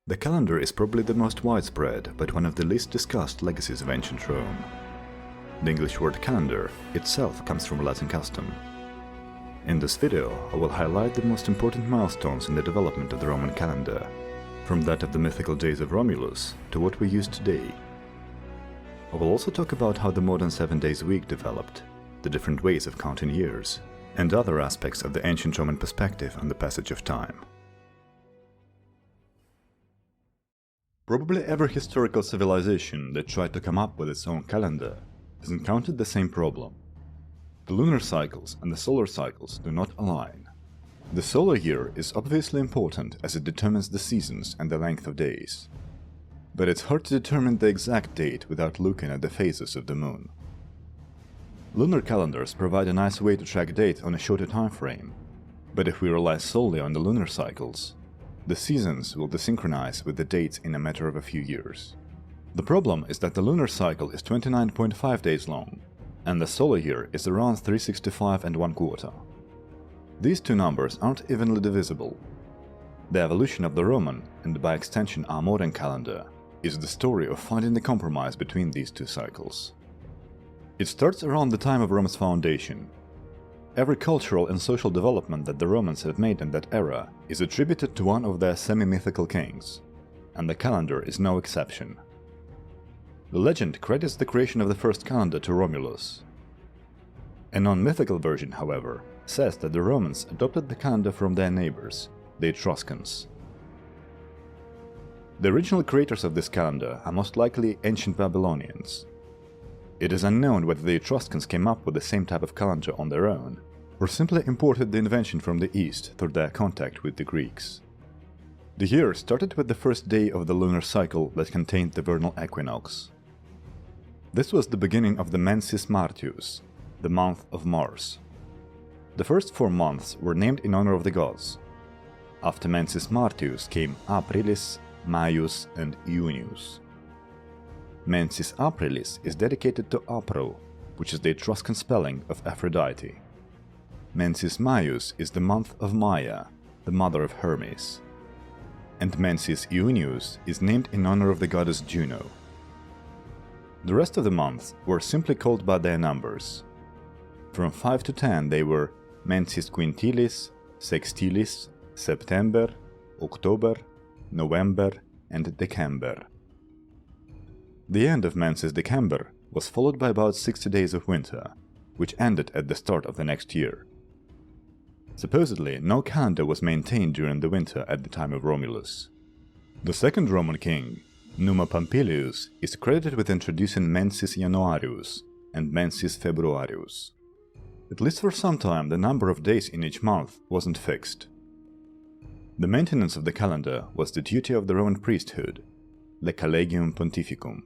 The calendar is probably the most widespread, but one of the least discussed legacies of ancient Rome. The English word calendar itself comes from Latin custom. In this video, I will highlight the most important milestones in the development of the Roman calendar, from that of the mythical days of Romulus to what we use today. I will also talk about how the modern 7 days week developed, the different ways of counting years, and other aspects of the ancient Roman perspective on the passage of time. Probably every historical civilization that tried to come up with its own calendar has encountered the same problem. The lunar cycles and the solar cycles do not align. The solar year is obviously important as it determines the seasons and the length of days. But it's hard to determine the exact date without looking at the phases of the moon. Lunar calendars provide a nice way to track date on a shorter time frame, but if we rely solely on the lunar cycles, the seasons will desynchronize with the dates in a matter of a few years. The problem is that the lunar cycle is 29.5 days long, and the solar year is around 365 1/4. These two numbers aren't evenly divisible. The evolution of the Roman, and by extension our modern calendar, is the story of finding the compromise between these two cycles. It starts around the time of Rome's foundation. Every cultural and social development that the Romans have made in that era is attributed to one of their semi-mythical kings, and the calendar is no exception. The legend credits the creation of the first calendar to Romulus. A non-mythical version, however, says that the Romans adopted the calendar from their neighbors, the Etruscans. The original creators of this calendar are most likely ancient Babylonians. It is unknown whether the Etruscans came up with the same type of calendar on their own, or simply imported the invention from the East through their contact with the Greeks. The year started with the first day of the lunar cycle that contained the vernal equinox. This was the beginning of the Mensis Martius, the month of Mars. The first 4 months were named in honor of the gods. After Mensis Martius came Aprilis, Maius, and Iunius. Mensis Aprilis is dedicated to Apro, which is the Etruscan spelling of Aphrodite. Mensis Maius is the month of Maia, the mother of Hermes. And Mensis Iunius is named in honor of the goddess Juno. The rest of the months were simply called by their numbers. From 5 to 10 they were Mensis Quintilis, Sextilis, September, October, November, and December. The end of Mensis December was followed by about 60 days of winter, which ended at the start of the next year. Supposedly, no calendar was maintained during the winter at the time of Romulus. The second Roman king, Numa Pompilius, is credited with introducing Mensis Januarius and Mensis Februarius. At least for some time, the number of days in each month wasn't fixed. The maintenance of the calendar was the duty of the Roman priesthood, the Collegium Pontificum.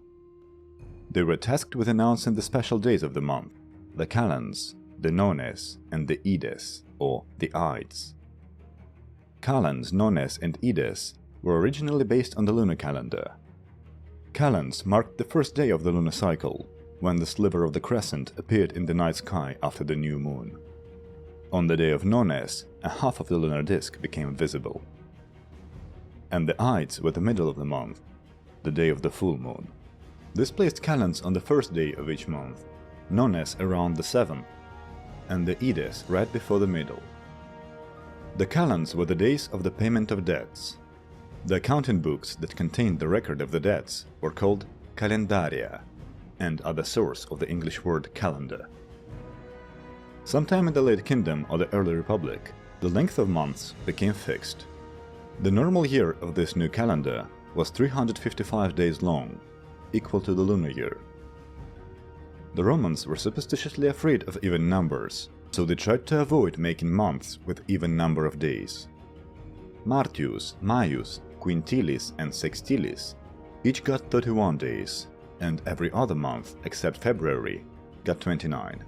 They were tasked with announcing the special days of the month, the calends, the nones, and the ides, or the ides. Calends, nones, and ides were originally based on the lunar calendar. Calends marked the first day of the lunar cycle, when the sliver of the crescent appeared in the night sky after the new moon. On the day of nones, a half of the lunar disk became visible. And the ides were the middle of the month, the day of the full moon. This placed calends on the first day of each month, nones around the 7th, and the ides right before the middle. The calends were the days of the payment of debts. The accounting books that contained the record of the debts were called calendaria, and are the source of the English word calendar. Sometime in the late Kingdom or the early Republic, the length of months became fixed. The normal year of this new calendar was 355 days long, equal to the lunar year. The Romans were superstitiously afraid of even numbers, so they tried to avoid making months with even number of days. Martius, Maius, Quintilis, and Sextilis each got 31 days, and every other month, except February, got 29.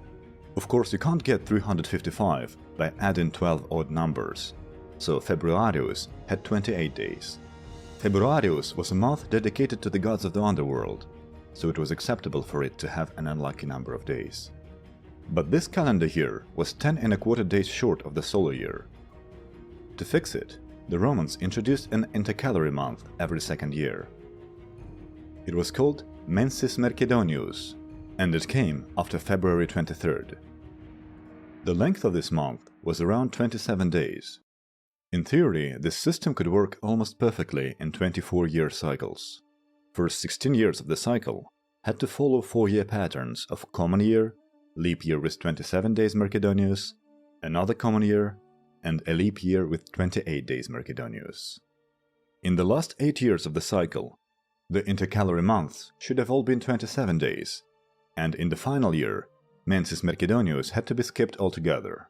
Of course, you can't get 355 by adding 12 odd numbers, so Februarius had 28 days. Februarius was a month dedicated to the gods of the underworld, so it was acceptable for it to have an unlucky number of days. But this calendar year was 10 1/4 days short of the solar year. To fix it, the Romans introduced an intercalary month every second year. It was called Mensis Mercedonius, and it came after February 23rd. The length of this month was around 27 days. In theory, this system could work almost perfectly in 24-year cycles. First 16 years of the cycle had to follow 4-year patterns of common year, leap year with 27 days Mercedonius, another common year, and a leap year with 28 days Mercedonius. In the last 8 years of the cycle, the intercalary months should have all been 27 days, and in the final year, Mensis Mercedonius had to be skipped altogether.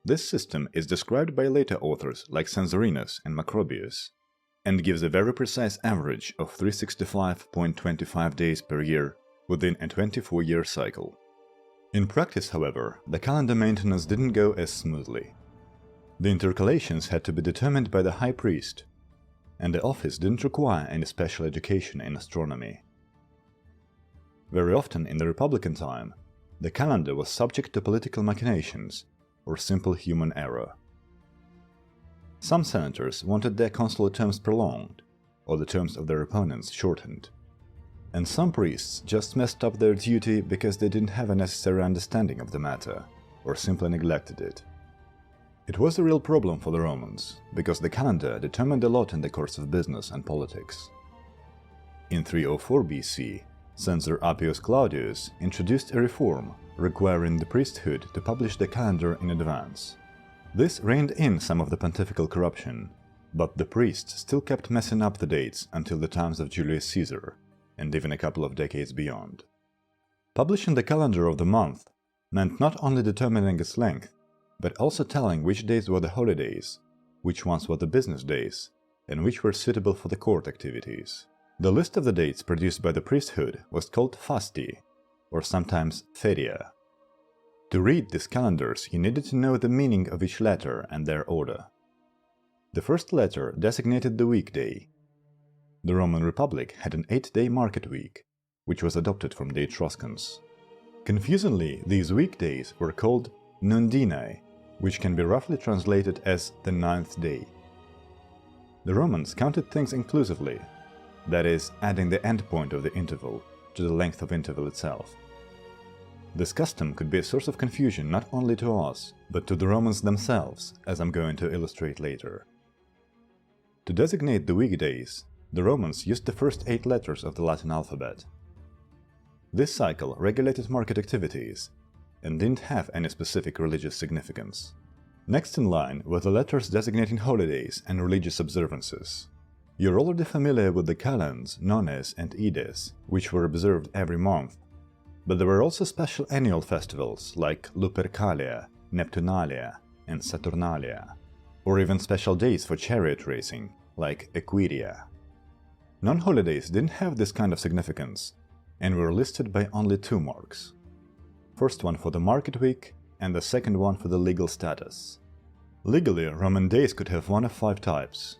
This system is described by later authors like Censorinus and Macrobius, and gives a very precise average of 365.25 days per year within a 24-year cycle. In practice, however, the calendar maintenance didn't go as smoothly. The intercalations had to be determined by the high priest, and the office didn't require any special education in astronomy. Very often in the Republican time, the calendar was subject to political machinations or simple human error. Some senators wanted their consular terms prolonged, or the terms of their opponents shortened. And some priests just messed up their duty because they didn't have a necessary understanding of the matter, or simply neglected it. It was a real problem for the Romans, because the calendar determined a lot in the course of business and politics. In 304 BC, Censor Appius Claudius introduced a reform requiring the priesthood to publish the calendar in advance. This reined in some of the pontifical corruption, but the priests still kept messing up the dates until the times of Julius Caesar, and even a couple of decades beyond. Publishing the calendar of the month meant not only determining its length, but also telling which days were the holidays, which ones were the business days, and which were suitable for the court activities. The list of the dates produced by the priesthood was called fasti, or sometimes feria. To read these calendars, you needed to know the meaning of each letter and their order. The first letter designated the weekday. The Roman Republic had an 8-day market week, which was adopted from the Etruscans. Confusingly, these weekdays were called nundinae, which can be roughly translated as the 9th day. The Romans counted things inclusively, that is, adding the endpoint of the interval to the length of interval itself. This custom could be a source of confusion not only to us, but to the Romans themselves, as I'm going to illustrate later. To designate the weekdays, the Romans used the first 8 letters of the Latin alphabet. This cycle regulated market activities and didn't have any specific religious significance. Next in line were the letters designating holidays and religious observances. You're already familiar with the calends, nones, and ides, which were observed every month, but there were also special annual festivals like Lupercalia, Neptunalia, and Saturnalia, or even special days for chariot racing, like Equiria. Non-holidays didn't have this kind of significance, and were listed by only 2 marks. First one for the market week, and the second one for the legal status. Legally, Roman days could have one of 5 types.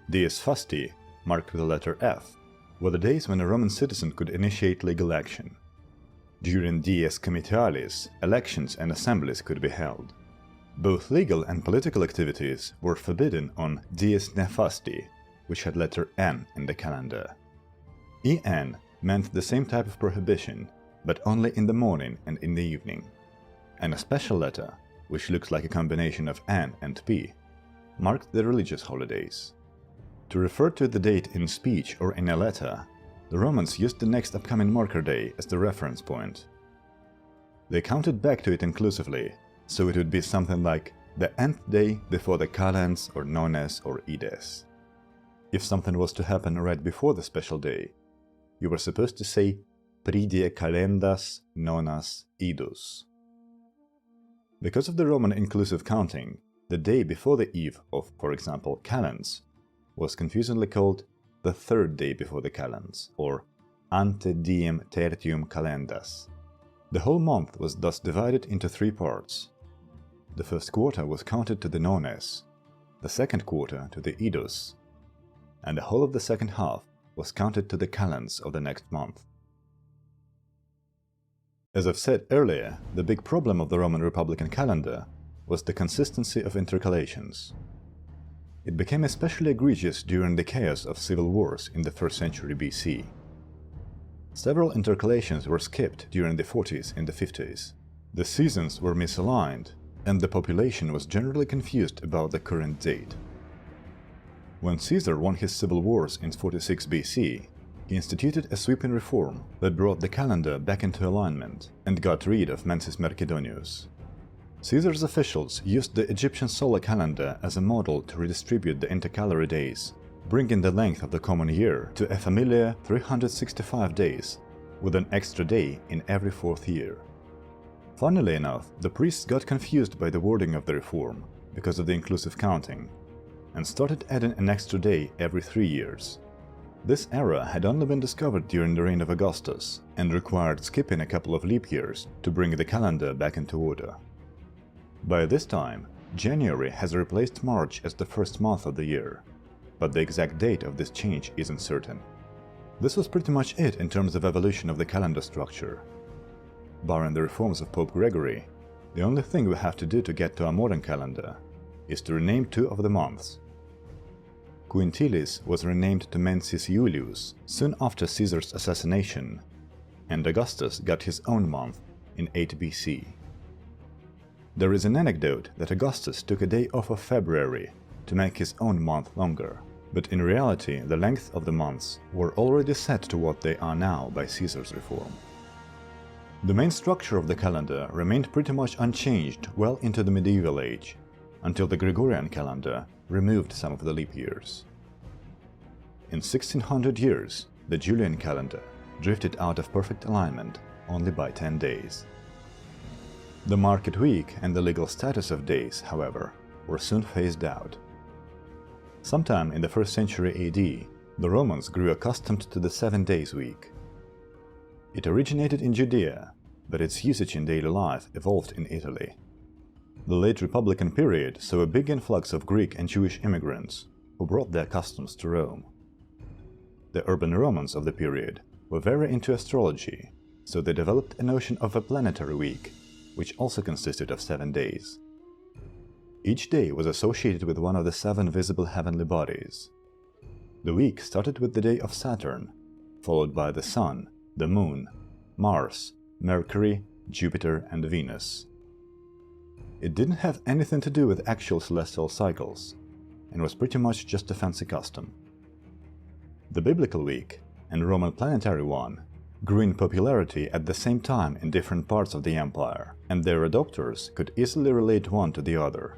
Dies fasti, marked with the letter F, were the days when a Roman citizen could initiate legal action. During dies comitialis, elections and assemblies could be held. Both legal and political activities were forbidden on dies nefasti, which had letter N in the calendar. En meant the same type of prohibition, but only in the morning and in the evening. And a special letter, which looks like a combination of N and P, marked the religious holidays. To refer to the date in speech or in a letter, the Romans used the next upcoming marker day as the reference point. They counted back to it inclusively, so it would be something like the nth day before the calends or nones or ides. If something was to happen right before the special day, you were supposed to say pridie calendas nonas idus. Because of the Roman inclusive counting, the day before the eve of, for example, calends, was confusingly called the 3rd day before the calends, or ante diem tertium calendas. The whole month was thus divided into 3 parts. The first quarter was counted to the nones, the second quarter to the idus, and the whole of the second half was counted to the calends of the next month. As I've said earlier, the big problem of the Roman Republican calendar was the consistency of intercalations. It became especially egregious during the chaos of civil wars in the 1st century BC. Several intercalations were skipped during the 40s and the 50s. The seasons were misaligned, and the population was generally confused about the current date. When Caesar won his civil wars in 46 BC, he instituted a sweeping reform that brought the calendar back into alignment and got rid of Mensis Mercedonius. Caesar's officials used the Egyptian solar calendar as a model to redistribute the intercalary days, bringing the length of the common year to a familiar 365 days, with an extra day in every 4th year. Funnily enough, the priests got confused by the wording of the reform because of the inclusive counting, and started adding an extra day every 3 years. This error had only been discovered during the reign of Augustus, and required skipping a couple of leap years to bring the calendar back into order. By this time, January has replaced March as the first month of the year, but the exact date of this change isn't certain. This was pretty much it in terms of evolution of the calendar structure. Barring the reforms of Pope Gregory, the only thing we have to do to get to a modern calendar is to rename 2 of the months. Quintilis was renamed to Mensis Iulius soon after Caesar's assassination, and Augustus got his own month in 8 BC. There is an anecdote that Augustus took a day off of February to make his own month longer, but in reality the length of the months were already set to what they are now by Caesar's reform. The main structure of the calendar remained pretty much unchanged well into the medieval age, until the Gregorian calendar removed some of the leap years. In 1600 years, the Julian calendar drifted out of perfect alignment only by 10 days. The market week and the legal status of days, however, were soon phased out. Sometime in the 1st century AD, the Romans grew accustomed to the 7 days week. It originated in Judea, but its usage in daily life evolved in Italy. The late Republican period saw a big influx of Greek and Jewish immigrants who brought their customs to Rome. The urban Romans of the period were very into astrology, so they developed a notion of a planetary week, which also consisted of 7 days. Each day was associated with one of the 7 visible heavenly bodies. The week started with the day of Saturn, followed by the Sun, the Moon, Mars, Mercury, Jupiter, and Venus. It didn't have anything to do with actual celestial cycles, and was pretty much just a fancy custom. The biblical week and Roman planetary one grew in popularity at the same time in different parts of the empire, and their adopters could easily relate one to the other.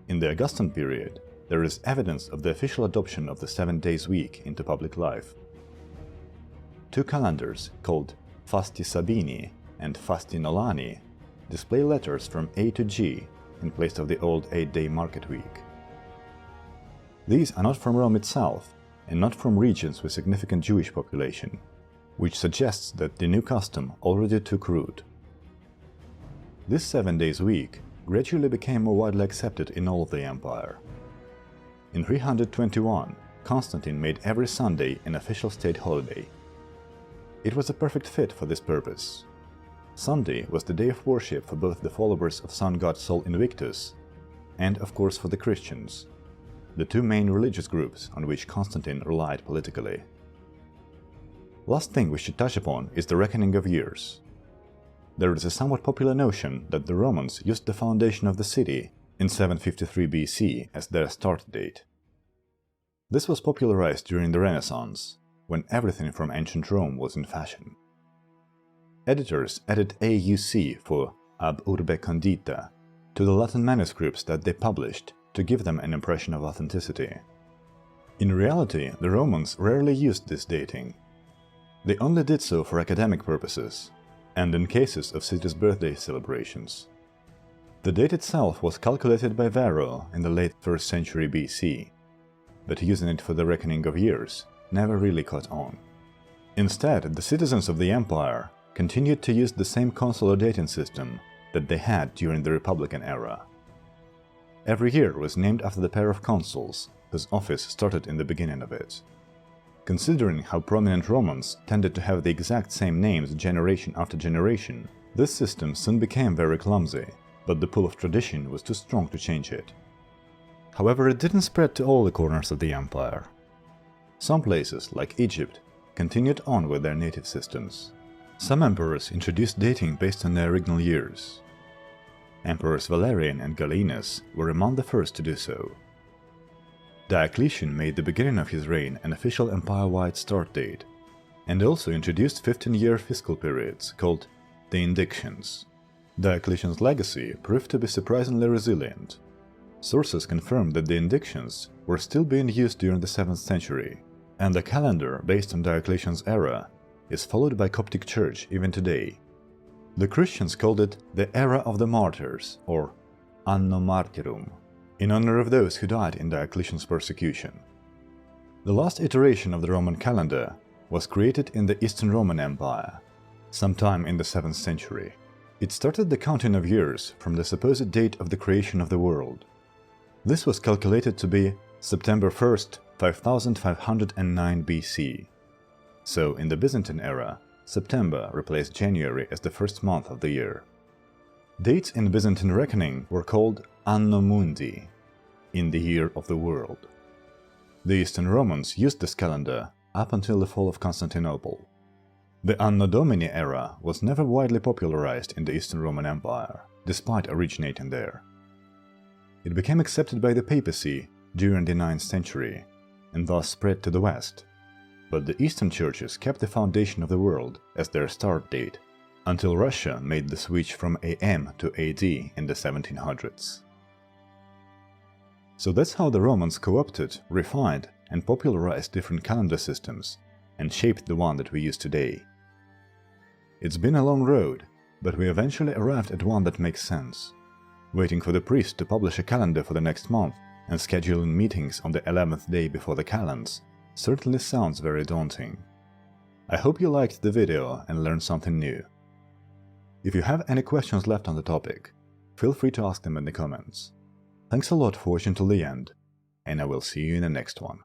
In the Augustan period, there is evidence of the official adoption of the 7 days week into public life. 2 calendars called Fasti Sabini and Fasti Nolani display letters from A to G in place of the old 8-day market week. These are not from Rome itself, and not from regions with significant Jewish population, which suggests that the new custom already took root. This 7 days week gradually became more widely accepted in all of the empire. In 321, Constantine made every Sunday an official state holiday. It was a perfect fit for this purpose. Sunday was the day of worship for both the followers of sun god Sol Invictus and, of course, for the Christians, the 2 main religious groups on which Constantine relied politically. Last thing we should touch upon is the reckoning of years. There is a somewhat popular notion that the Romans used the foundation of the city in 753 BC as their start date. This was popularized during the Renaissance, when everything from ancient Rome was in fashion. Editors added AUC for ab urbe condita to the Latin manuscripts that they published to give them an impression of authenticity. In reality, the Romans rarely used this dating. They only did so for academic purposes, and in cases of cities' birthday celebrations. The date itself was calculated by Varro in the late 1st century BC, but using it for the reckoning of years never really caught on. Instead, the citizens of the empire continued to use the same consular dating system that they had during the Republican era. Every year was named after the pair of consuls whose office started in the beginning of it. Considering how prominent Romans tended to have the exact same names generation after generation, this system soon became very clumsy, but the pull of tradition was too strong to change it. However, it didn't spread to all the corners of the empire. Some places, like Egypt, continued on with their native systems. Some emperors introduced dating based on their regnal years. Emperors Valerian and Gallienus were among the first to do so. Diocletian made the beginning of his reign an official empire-wide start date, and also introduced 15-year fiscal periods called the Indictions. Diocletian's legacy proved to be surprisingly resilient. Sources confirm that the Indictions were still being used during the 7th century, and the calendar based on Diocletian's era is followed by Coptic Church even today. The Christians called it the Era of the Martyrs, or Anno Martyrum, in honor of those who died in Diocletian's persecution. The last iteration of the Roman calendar was created in the Eastern Roman Empire, sometime in the 7th century. It started the counting of years from the supposed date of the creation of the world. This was calculated to be September 1st, 5509 BC. So, in the Byzantine era, September replaced January as the first month of the year. Dates in Byzantine reckoning were called Anno Mundi, in the year of the world. The Eastern Romans used this calendar up until the fall of Constantinople. The Anno Domini era was never widely popularized in the Eastern Roman Empire, despite originating there. It became accepted by the papacy during the 9th century, and thus spread to the West. But the Eastern churches kept the foundation of the world as their start date, until Russia made the switch from AM to AD in the 1700s. So that's how the Romans co-opted, refined, and popularized different calendar systems, and shaped the one that we use today. It's been a long road, but we eventually arrived at one that makes sense. Waiting for the priest to publish a calendar for the next month and scheduling meetings on the 11th day before the calends certainly sounds very daunting. I hope you liked the video and learned something new. If you have any questions left on the topic, feel free to ask them in the comments. Thanks a lot for watching till the end, and I will see you in the next one.